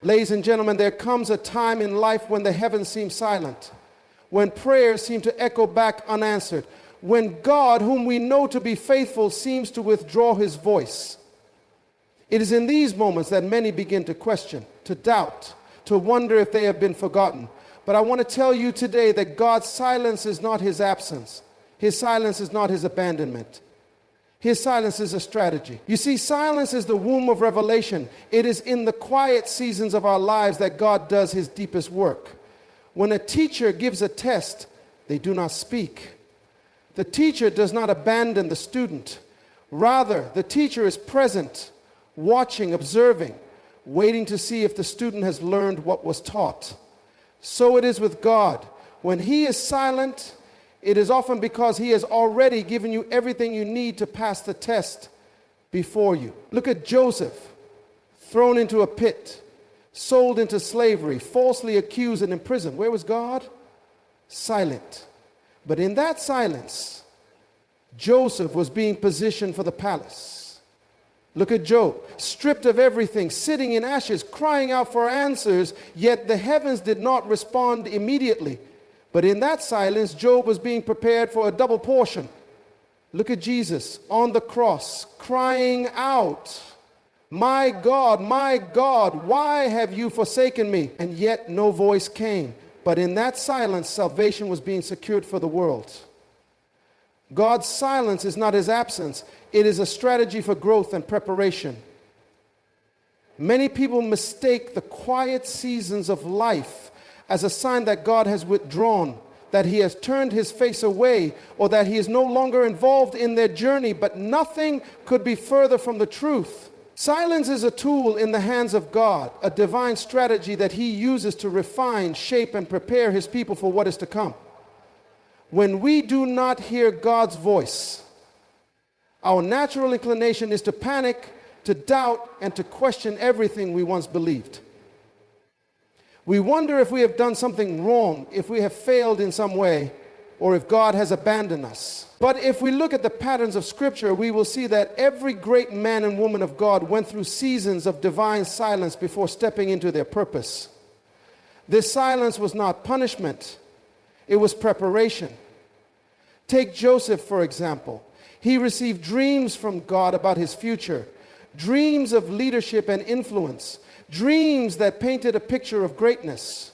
Ladies and gentlemen, there comes a time in life when the heavens seem silent, when prayers seem to echo back unanswered, when God, whom we know to be faithful, seems to withdraw his voice. It is in these moments that many begin to question, to doubt, to wonder if they have been forgotten. But I want to tell you today that God's silence is not his absence. His silence is not his abandonment. His silence is a strategy. You see, silence is the womb of revelation. It is in the quiet seasons of our lives that God does his deepest work. When a teacher gives a test, they do not speak. The teacher does not abandon the student. Rather, the teacher is present, watching, observing, waiting to see if the student has learned what was taught. So it is with God. When he is silent, it is often because he has already given you everything you need to pass the test before you. Look at Joseph, thrown into a pit, sold into slavery, falsely accused and imprisoned. Where was God? Silent. But in that silence, Joseph was being positioned for the palace. Look at Job, stripped of everything, sitting in ashes, crying out for answers, yet the heavens did not respond immediately. But in that silence, Job was being prepared for a double portion. Look at Jesus on the cross, crying out, my God, why have you forsaken me?" And yet no voice came. But in that silence, salvation was being secured for the world. God's silence is not his absence. It is a strategy for growth and preparation. Many people mistake the quiet seasons of life as a sign that God has withdrawn, that he has turned his face away, or that he is no longer involved in their journey, but nothing could be further from the truth. Silence is a tool in the hands of God, a divine strategy that he uses to refine, shape, and prepare his people for what is to come. When we do not hear God's voice, our natural inclination is to panic, to doubt, and to question everything we once believed. We wonder if we have done something wrong, if we have failed in some way, or if God has abandoned us. But if we look at the patterns of Scripture, we will see that every great man and woman of God went through seasons of divine silence before stepping into their purpose. This silence was not punishment, it was preparation. Take Joseph, for example. He received dreams from God about his future, dreams of leadership and influence, dreams that painted a picture of greatness.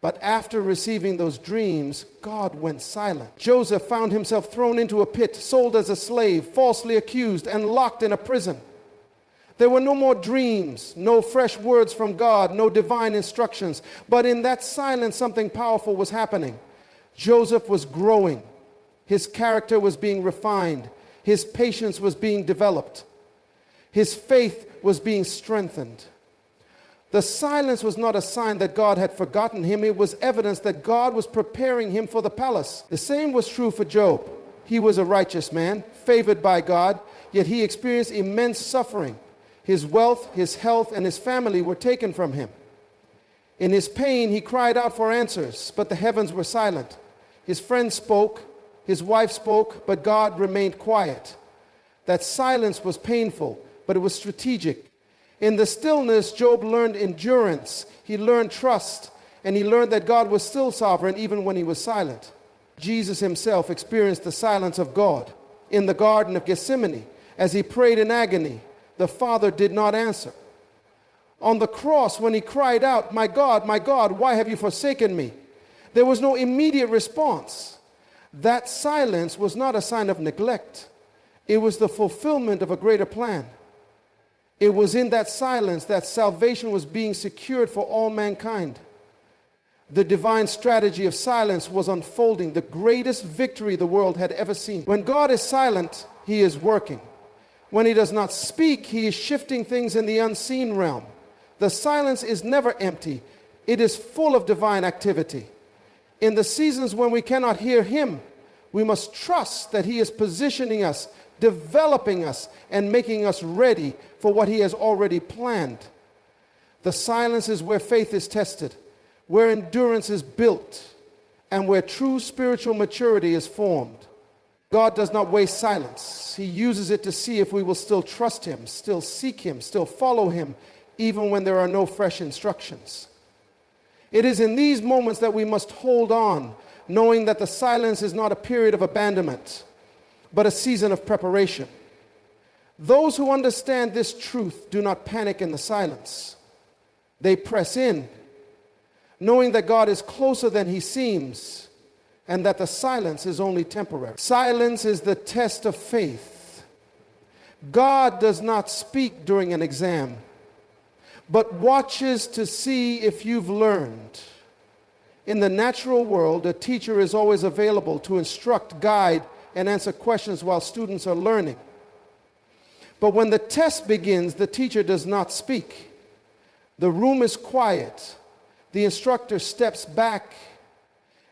But after receiving those dreams, God went silent. Joseph found himself thrown into a pit, sold as a slave, falsely accused, and locked in a prison. There were no more dreams, no fresh words from God, no divine instructions. But in that silence, something powerful was happening. Joseph was growing. His character was being refined. His patience was being developed. His faith was being strengthened. The silence was not a sign that God had forgotten him. It was evidence that God was preparing him for the palace. The same was true for Job. He was a righteous man, favored by God, yet he experienced immense suffering. His wealth, his health, and his family were taken from him. In his pain, he cried out for answers, but the heavens were silent. His friends spoke, his wife spoke, but God remained quiet. That silence was painful, but it was strategic. In the stillness, Job learned endurance, he learned trust, and he learned that God was still sovereign even when he was silent. Jesus himself experienced the silence of God in the Garden of Gethsemane. As he prayed in agony, the Father did not answer. On the cross, when he cried out, my God, why have you forsaken me?" there was no immediate response. That silence was not a sign of neglect. It was the fulfillment of a greater plan. It was in that silence that salvation was being secured for all mankind. The divine strategy of silence was unfolding, the greatest victory the world had ever seen. When God is silent, he is working. When he does not speak, he is shifting things in the unseen realm. The silence is never empty. It is full of divine activity. In the seasons when we cannot hear him, we must trust that he is positioning us, developing us, and making us ready for what he has already planned. The silence is where faith is tested, where endurance is built, and where true spiritual maturity is formed. God does not waste silence. He uses it to see if we will still trust him, still seek him, still follow him, even when there are no fresh instructions. It is in these moments that we must hold on, knowing that the silence is not a period of abandonment, but a season of preparation. Those who understand this truth do not panic in the silence. They press in, knowing that God is closer than he seems, and that the silence is only temporary. Silence is the test of faith. God does not speak during an exam, but watches to see if you've learned. In the natural world, a teacher is always available to instruct, guide, and answer questions while students are learning. But when the test begins, the teacher does not speak. The room is quiet. The instructor steps back,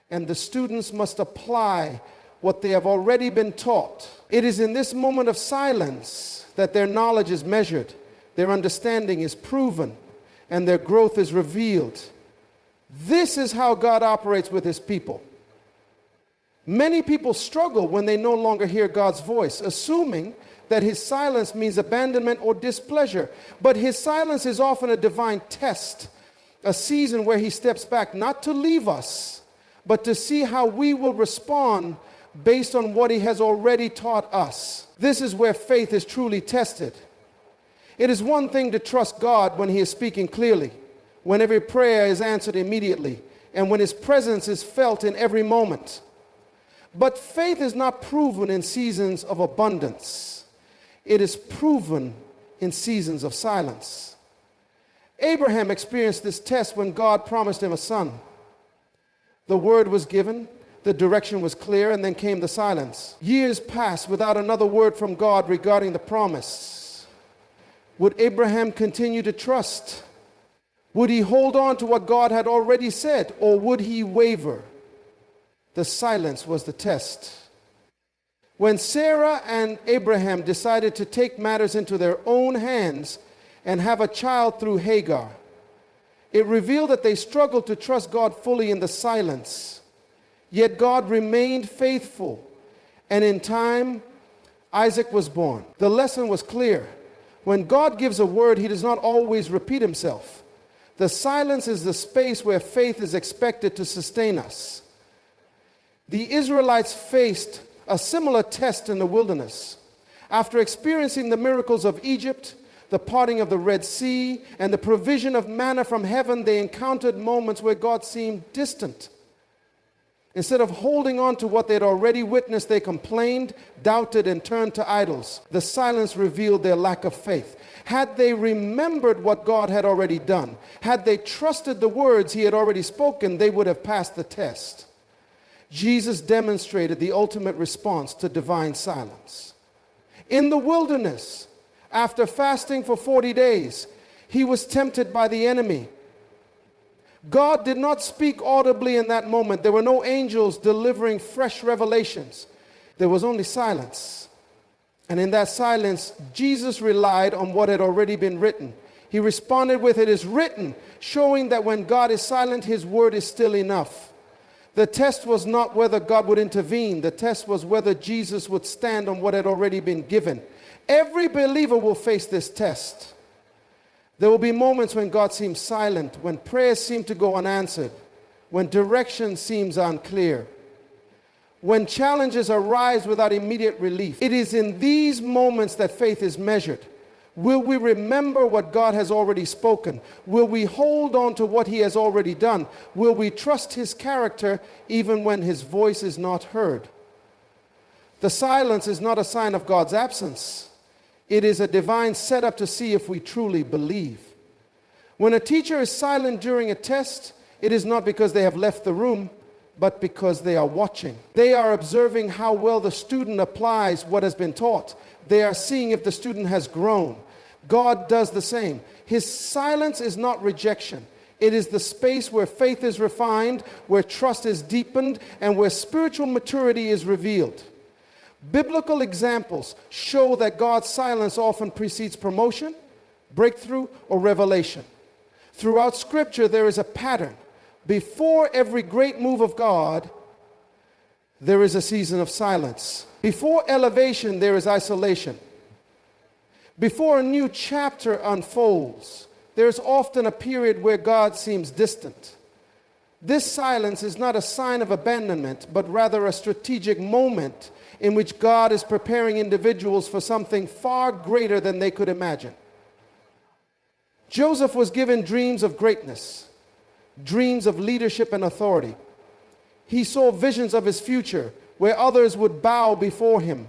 and the students must apply what they have already been taught. It is in this moment of silence that their knowledge is measured, their understanding is proven, and their growth is revealed. This is how God operates with his people. Many people struggle when they no longer hear God's voice, assuming that his silence means abandonment or displeasure. But his silence is often a divine test, a season where he steps back, not to leave us, but to see how we will respond based on what he has already taught us. This is where faith is truly tested. It is one thing to trust God when he is speaking clearly, when every prayer is answered immediately, and when his presence is felt in every moment. But faith is not proven in seasons of abundance. It is proven in seasons of silence. Abraham experienced this test when God promised him a son. The word was given, the direction was clear, and then came the silence. Years passed without another word from God regarding the promise. Would Abraham continue to trust? Would he hold on to what God had already said, or would he waver? The silence was the test. When Sarah and Abraham decided to take matters into their own hands and have a child through Hagar, it revealed that they struggled to trust God fully in the silence. Yet God remained faithful, and in time, Isaac was born. The lesson was clear. When God gives a word, he does not always repeat himself. The silence is the space where faith is expected to sustain us. The Israelites faced a similar test in the wilderness. After experiencing the miracles of Egypt, the parting of the Red Sea, and the provision of manna from heaven, they encountered moments where God seemed distant. Instead of holding on to what they'd already witnessed, they complained, doubted, and turned to idols. The silence revealed their lack of faith. Had they remembered what God had already done, had they trusted the words he had already spoken, they would have passed the test. Jesus demonstrated the ultimate response to divine silence. In the wilderness, after fasting for 40 days, he was tempted by the enemy. God did not speak audibly in that moment. There were no angels delivering fresh revelations. There was only silence. And in that silence, Jesus relied on what had already been written. He responded with, "It is written," showing that when God is silent, his word is still enough. The test was not whether God would intervene. The test was whether Jesus would stand on what had already been given. Every believer will face this test. There will be moments when God seems silent, when prayers seem to go unanswered, when direction seems unclear, when challenges arise without immediate relief. It is in these moments that faith is measured. Will we remember what God has already spoken? Will we hold on to what he has already done? Will we trust his character even when his voice is not heard? The silence is not a sign of God's absence. It is a divine setup to see if we truly believe. When a teacher is silent during a test, it is not because they have left the room, but because they are watching. They are observing how well the student applies what has been taught. They are seeing if the student has grown. God does the same. His silence is not rejection. It is the space where faith is refined, where trust is deepened, and where spiritual maturity is revealed. Biblical examples show that God's silence often precedes promotion, breakthrough, or revelation. Throughout Scripture, there is a pattern. Before every great move of God, there is a season of silence. Before elevation, there is isolation. Before a new chapter unfolds, there's often a period where God seems distant. This silence is not a sign of abandonment, but rather a strategic moment in which God is preparing individuals for something far greater than they could imagine. Joseph was given dreams of greatness, dreams of leadership and authority. He saw visions of his future where others would bow before him,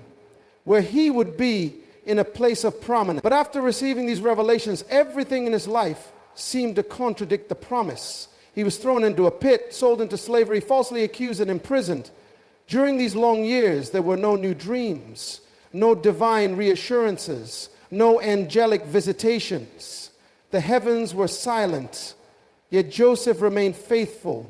where he would be in a place of prominence. But after receiving these revelations, everything in his life seemed to contradict the promise. He was thrown into a pit, sold into slavery, falsely accused and imprisoned. During these long years, there were no new dreams, no divine reassurances, no angelic visitations. The heavens were silent, yet Joseph remained faithful.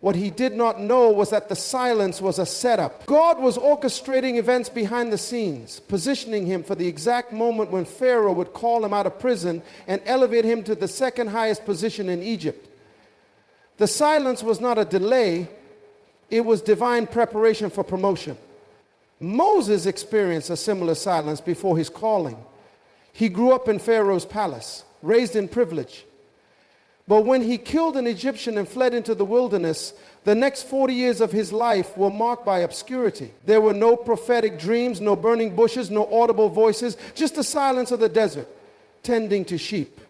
What he did not know was that the silence was a setup. God was orchestrating events behind the scenes, positioning him for the exact moment when Pharaoh would call him out of prison and elevate him to the second highest position in Egypt. The silence was not a delay, it was divine preparation for promotion. Moses experienced a similar silence before his calling. He grew up in Pharaoh's palace, raised in privilege. But when he killed an Egyptian and fled into the wilderness, the next 40 years of his life were marked by obscurity. There were no prophetic dreams, no burning bushes, no audible voices, just the silence of the desert, tending to sheep.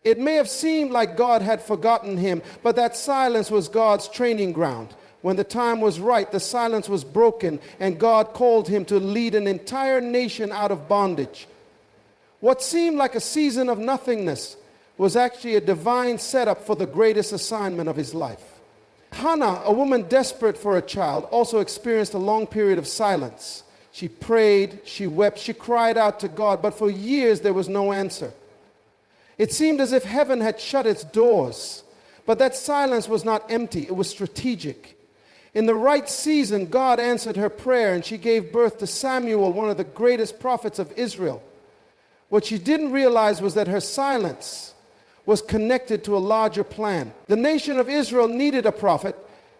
It may have seemed like God had forgotten him, but that silence was God's training ground. When the time was right, the silence was broken, and God called him to lead an entire nation out of bondage. What seemed like a season of nothingness was actually a divine setup for the greatest assignment of his life. Hannah, a woman desperate for a child, also experienced a long period of silence. She prayed, she wept, she cried out to God, but for years there was no answer. It seemed as if heaven had shut its doors, but that silence was not empty, it was strategic. In the right season, God answered her prayer, and she gave birth to Samuel, one of the greatest prophets of Israel. What she didn't realize was that her silence was connected to a larger plan. The nation of Israel needed a prophet,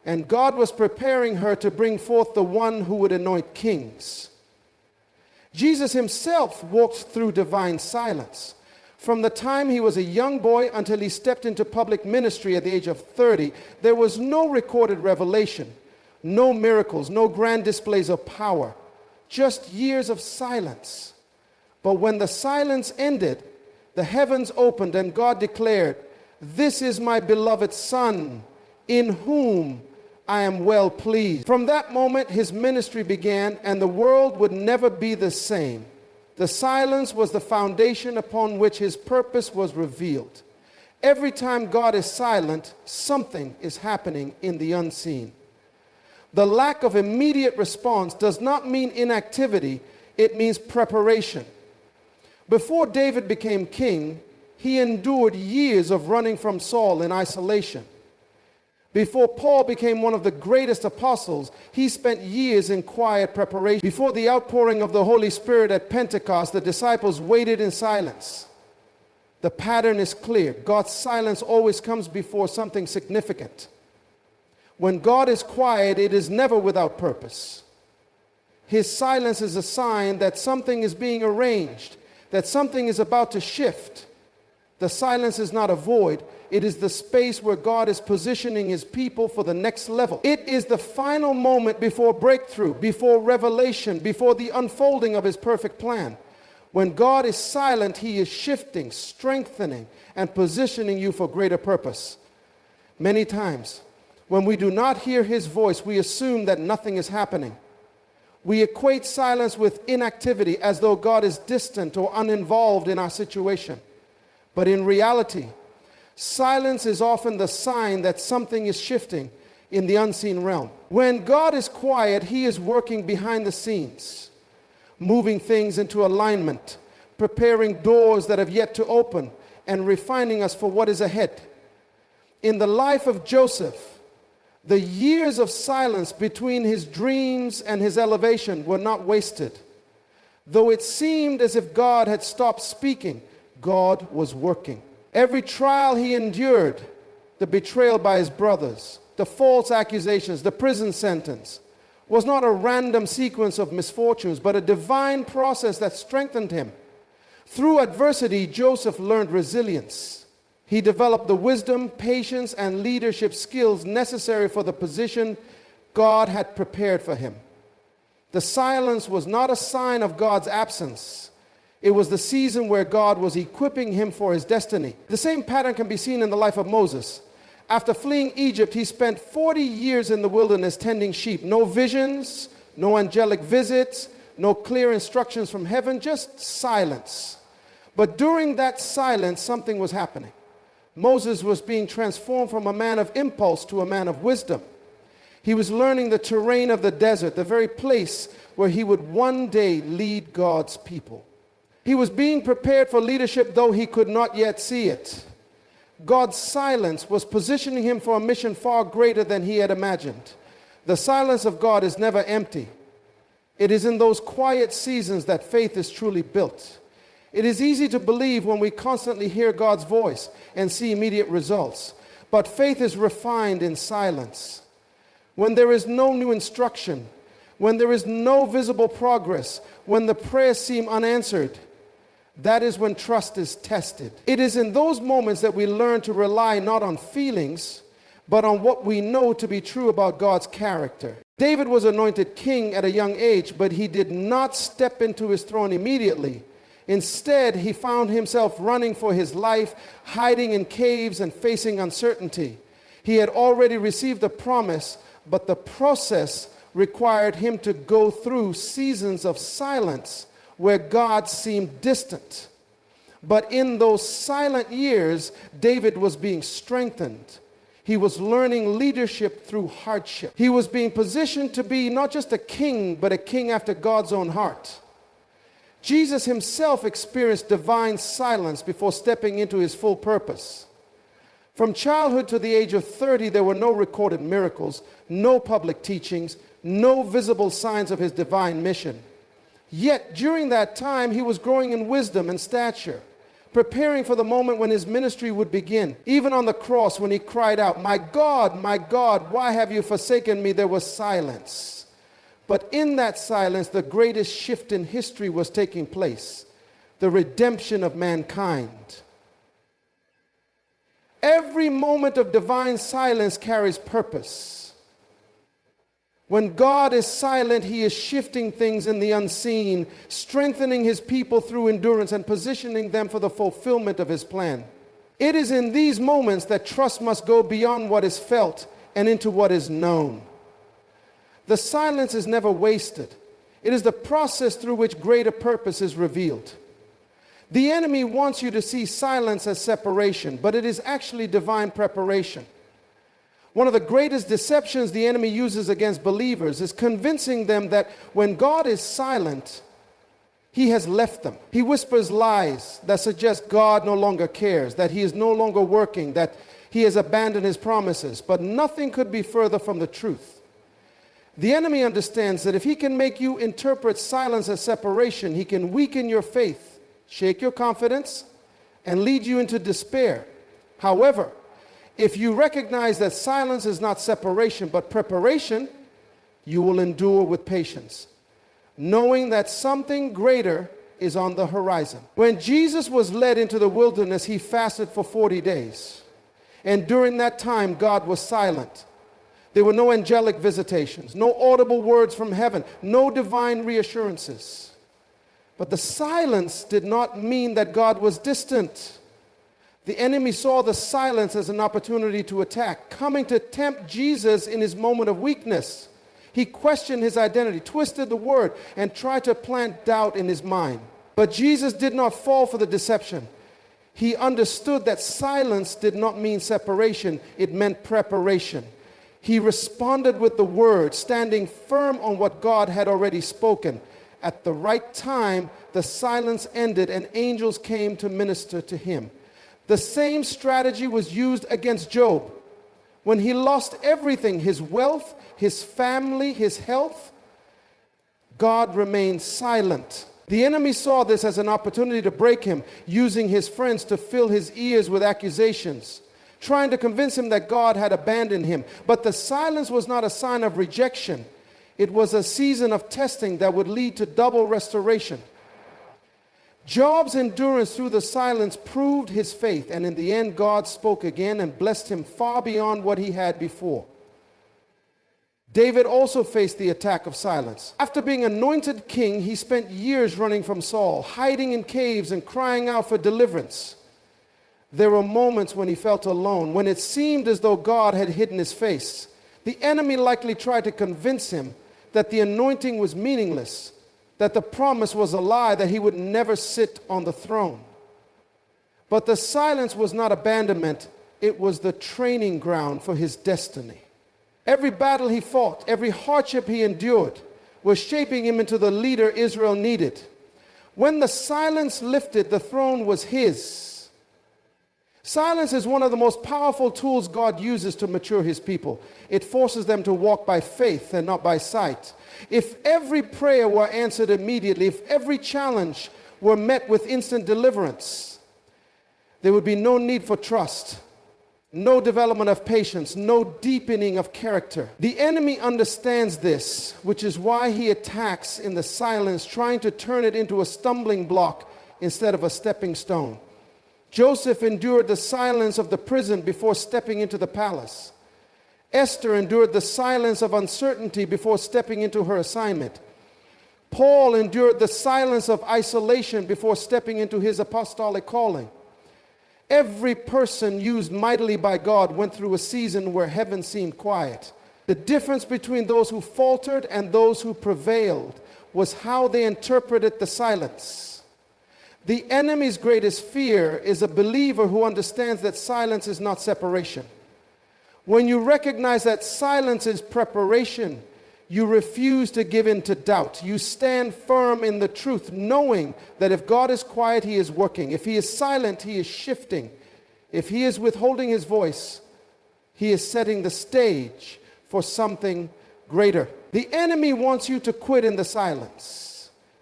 and God was preparing her to bring forth the one who would anoint kings. Jesus himself walked through divine silence. From the time he was a young boy until he stepped into public ministry at the age of 30, there was no recorded revelation, no miracles, no grand displays of power, just years of silence. But when the silence ended, the heavens opened and God declared, "This is my beloved Son, in whom I am well pleased." From that moment, his ministry began, and the world would never be the same. The silence was the foundation upon which his purpose was revealed. Every time God is silent, something is happening in the unseen. The lack of immediate response does not mean inactivity, it means preparation. Before David became king, he endured years of running from Saul in isolation. Before Paul became one of the greatest apostles, he spent years in quiet preparation. Before the outpouring of the Holy Spirit at Pentecost, the disciples waited in silence. The pattern is clear. God's silence always comes before something significant. When God is quiet, it is never without purpose. His silence is a sign that something is being arranged, that something is about to shift. The silence is not a void. It is the space where God is positioning his people for the next level. It is the final moment before breakthrough, before revelation, before the unfolding of his perfect plan. When God is silent, he is shifting, strengthening, and positioning you for greater purpose. Many times, when we do not hear his voice, we assume that nothing is happening. We equate silence with inactivity, as though God is distant or uninvolved in our situation. But in reality, silence is often the sign that something is shifting in the unseen realm. When God is quiet, he is working behind the scenes, moving things into alignment, preparing doors that have yet to open, and refining us for what is ahead. In the life of Joseph, the years of silence between his dreams and his elevation were not wasted. Though it seemed as if God had stopped speaking, God was working. Every trial he endured, the betrayal by his brothers, the false accusations, the prison sentence, was not a random sequence of misfortunes, but a divine process that strengthened him. Through adversity, Joseph learned resilience. He developed the wisdom, patience, and leadership skills necessary for the position God had prepared for him. The silence was not a sign of God's absence. It was the season where God was equipping him for his destiny. The same pattern can be seen in the life of Moses. After fleeing Egypt, he spent 40 years in the wilderness tending sheep. No visions, no angelic visits, no clear instructions from heaven, just silence. But during that silence, something was happening. Moses was being transformed from a man of impulse to a man of wisdom. He was learning the terrain of the desert, the very place where he would one day lead God's people. He was being prepared for leadership, though he could not yet see it. God's silence was positioning him for a mission far greater than he had imagined. The silence of God is never empty. It is in those quiet seasons that faith is truly built. It is easy to believe when we constantly hear God's voice and see immediate results. But faith is refined in silence. When there is no new instruction, when there is no visible progress, when the prayers seem unanswered, that is when trust is tested. It is in those moments that we learn to rely not on feelings, but on what we know to be true about God's character. David was anointed king at a young age, but he did not step into his throne immediately. Instead, he found himself running for his life, hiding in caves and facing uncertainty. He had already received the promise, but the process required him to go through seasons of silence where God seemed distant. But in those silent years, David was being strengthened. He was learning leadership through hardship. He was being positioned to be not just a king, but a king after God's own heart. Jesus himself experienced divine silence before stepping into his full purpose. From childhood to the age of 30, there were no recorded miracles, no public teachings, no visible signs of his divine mission. Yet, during that time, he was growing in wisdom and stature, preparing for the moment when his ministry would begin. Even on the cross, when he cried out, my God, why have you forsaken me?" there was silence. But in that silence, the greatest shift in history was taking place, the redemption of mankind. Every moment of divine silence carries purpose. When God is silent, he is shifting things in the unseen, strengthening his people through endurance and positioning them for the fulfillment of his plan. It is in these moments that trust must go beyond what is felt and into what is known. The silence is never wasted. It is the process through which greater purpose is revealed. The enemy wants you to see silence as separation, but it is actually divine preparation. One of the greatest deceptions the enemy uses against believers is convincing them that when God is silent, he has left them. He whispers lies that suggest God no longer cares, that he is no longer working, that he has abandoned his promises. But nothing could be further from the truth. The enemy understands that if he can make you interpret silence as separation, he can weaken your faith, shake your confidence, and lead you into despair. However, if you recognize that silence is not separation but preparation, you will endure with patience, knowing that something greater is on the horizon. When Jesus was led into the wilderness, he fasted for 40 days. And during that time, God was silent. There were no angelic visitations, no audible words from heaven, no divine reassurances. But the silence did not mean that God was distant. The enemy saw the silence as an opportunity to attack, coming to tempt Jesus in his moment of weakness. He questioned his identity, twisted the word, and tried to plant doubt in his mind. But Jesus did not fall for the deception. He understood that silence did not mean separation, it meant preparation. He responded with the word, standing firm on what God had already spoken. At the right time, the silence ended and angels came to minister to him. The same strategy was used against Job. When he lost everything, his wealth, his family, his health, God remained silent. The enemy saw this as an opportunity to break him, using his friends to fill his ears with accusations, trying to convince him that God had abandoned him. But the silence was not a sign of rejection. It was a season of testing that would lead to double restoration. Job's endurance through the silence proved his faith, and in the end, God spoke again and blessed him far beyond what he had before. David also faced the attack of silence. After being anointed king, he spent years running from Saul, hiding in caves and crying out for deliverance. There were moments when he felt alone, when it seemed as though God had hidden his face. The enemy likely tried to convince him that the anointing was meaningless, that the promise was a lie, that he would never sit on the throne. But the silence was not abandonment, it was the training ground for his destiny. Every battle he fought, every hardship he endured, was shaping him into the leader Israel needed. When the silence lifted, the throne was his. Silence is one of the most powerful tools God uses to mature his people. It forces them to walk by faith and not by sight. If every prayer were answered immediately, if every challenge were met with instant deliverance, there would be no need for trust, no development of patience, no deepening of character. The enemy understands this, which is why he attacks in the silence, trying to turn it into a stumbling block instead of a stepping stone. Joseph endured the silence of the prison before stepping into the palace. Esther endured the silence of uncertainty before stepping into her assignment. Paul endured the silence of isolation before stepping into his apostolic calling. Every person used mightily by God went through a season where heaven seemed quiet. The difference between those who faltered and those who prevailed was how they interpreted the silence. The enemy's greatest fear is a believer who understands that silence is not separation. When you recognize that silence is preparation, you refuse to give in to doubt. You stand firm in the truth, knowing that if God is quiet, he is working. If he is silent, he is shifting. If he is withholding his voice, he is setting the stage for something greater. The enemy wants you to quit in the silence.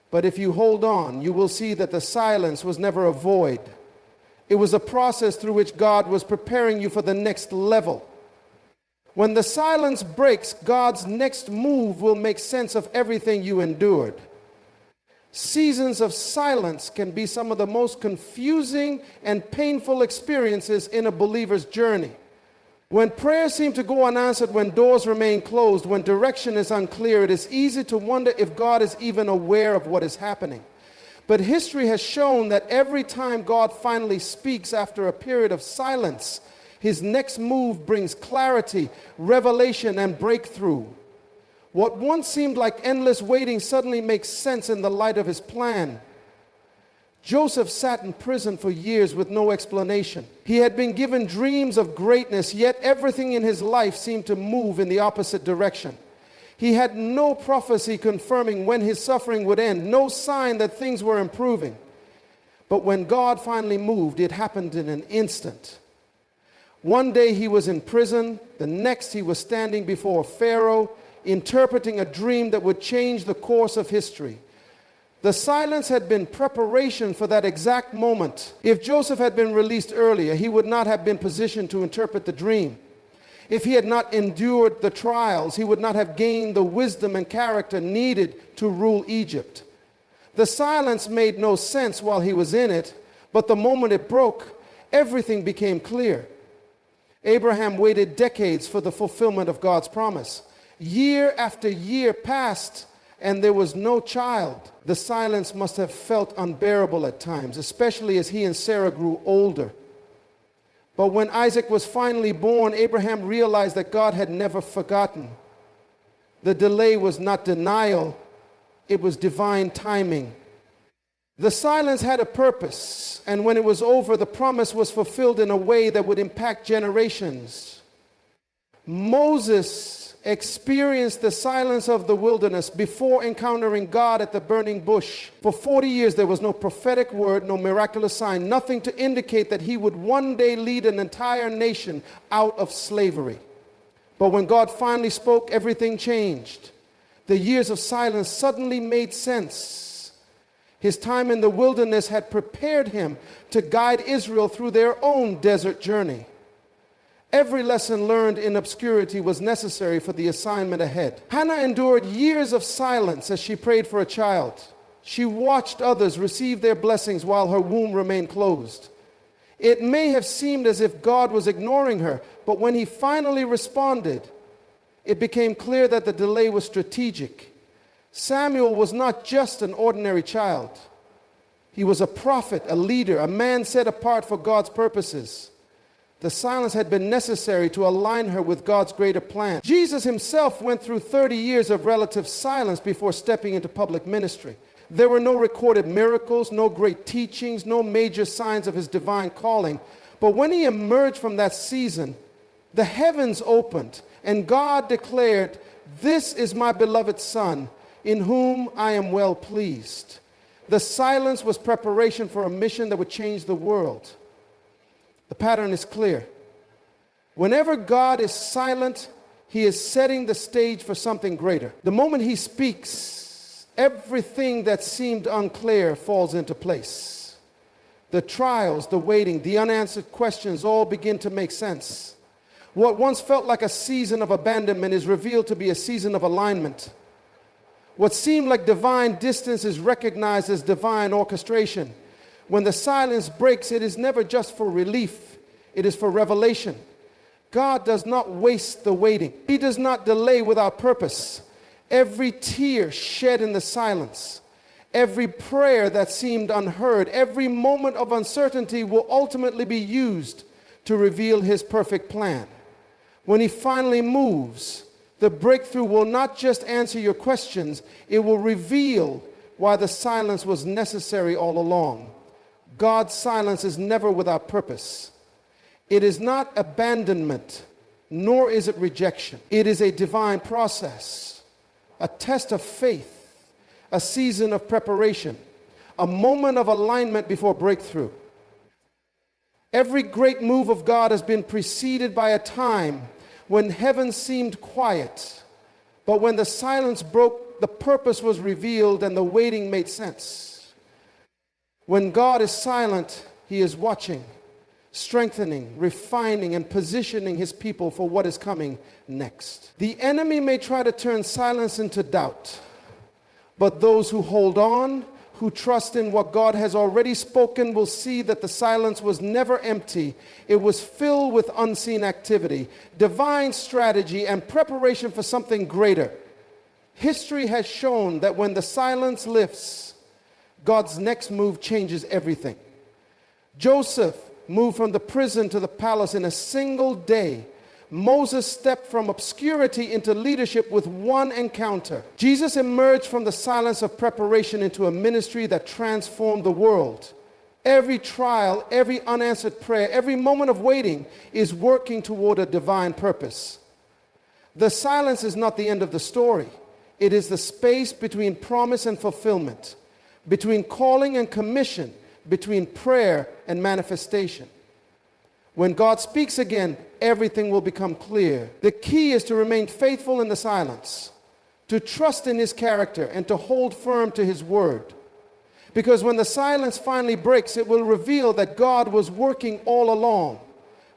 But if you hold on, you will see that the silence was never a void. It was a process through which God was preparing you for the next level. When the silence breaks, God's next move will make sense of everything you endured. Seasons of silence can be some of the most confusing and painful experiences in a believer's journey. When prayers seem to go unanswered, when doors remain closed, when direction is unclear, it is easy to wonder if God is even aware of what is happening. But history has shown that every time God finally speaks after a period of silence, his next move brings clarity, revelation, and breakthrough. What once seemed like endless waiting suddenly makes sense in the light of his plan. Joseph sat in prison for years with no explanation. He had been given dreams of greatness, yet everything in his life seemed to move in the opposite direction. He had no prophecy confirming when his suffering would end, no sign that things were improving. But when God finally moved, it happened in an instant. One day he was in prison, the next he was standing before Pharaoh, interpreting a dream that would change the course of history. The silence had been preparation for that exact moment. If Joseph had been released earlier, he would not have been positioned to interpret the dream. If he had not endured the trials, he would not have gained the wisdom and character needed to rule Egypt. The silence made no sense while he was in it, but the moment it broke, everything became clear. Abraham waited decades for the fulfillment of God's promise. Year after year passed, and there was no child. The silence must have felt unbearable at times, especially as he and Sarah grew older. But when Isaac was finally born, Abraham realized that God had never forgotten. The delay was not denial, it was divine timing. The silence had a purpose, and when it was over, the promise was fulfilled in a way that would impact generations. Moses experienced the silence of the wilderness before encountering God at the burning bush. For 40 years, there was no prophetic word, no miraculous sign, nothing to indicate that he would one day lead an entire nation out of slavery. But when God finally spoke, everything changed. The years of silence suddenly made sense. His time in the wilderness had prepared him to guide Israel through their own desert journey. Every lesson learned in obscurity was necessary for the assignment ahead. Hannah endured years of silence as she prayed for a child. She watched others receive their blessings while her womb remained closed. It may have seemed as if God was ignoring her, but when he finally responded, it became clear that the delay was strategic. Samuel was not just an ordinary child. He was a prophet, a leader, a man set apart for God's purposes. The silence had been necessary to align her with God's greater plan. Jesus himself went through 30 years of relative silence before stepping into public ministry. There were no recorded miracles, no great teachings, no major signs of his divine calling. But when he emerged from that season, the heavens opened and God declared, "This is my beloved Son, in whom I am well pleased." The silence was preparation for a mission that would change the world. The pattern is clear. Whenever God is silent, he is setting the stage for something greater. The moment he speaks, everything that seemed unclear falls into place. The trials, the waiting, the unanswered questions all begin to make sense. What once felt like a season of abandonment is revealed to be a season of alignment. What seemed like divine distance is recognized as divine orchestration. When the silence breaks, it is never just for relief, it is for revelation. God does not waste the waiting. He does not delay without purpose. Every tear shed in the silence, every prayer that seemed unheard, every moment of uncertainty will ultimately be used to reveal his perfect plan. When he finally moves, the breakthrough will not just answer your questions, it will reveal why the silence was necessary all along. God's silence is never without purpose. It is not abandonment, nor is it rejection. It is a divine process, a test of faith, a season of preparation, a moment of alignment before breakthrough. Every great move of God has been preceded by a time when heaven seemed quiet, but when the silence broke, the purpose was revealed and the waiting made sense. When God is silent, he is watching, strengthening, refining, and positioning his people for what is coming next. The enemy may try to turn silence into doubt, but those who hold on, who trust in what God has already spoken, will see that the silence was never empty. It was filled with unseen activity, divine strategy, and preparation for something greater. History has shown that when the silence lifts, God's next move changes everything. Joseph moved from the prison to the palace in a single day. Moses stepped from obscurity into leadership with one encounter. Jesus emerged from the silence of preparation into a ministry that transformed the world. Every trial, every unanswered prayer, every moment of waiting is working toward a divine purpose. The silence is not the end of the story. It is the space between promise and fulfillment, between calling and commission, between prayer and manifestation. When God speaks again, everything will become clear. The key is to remain faithful in the silence, to trust in his character, and to hold firm to his word. Because when the silence finally breaks, it will reveal that God was working all along,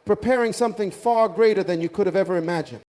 preparing something far greater than you could have ever imagined.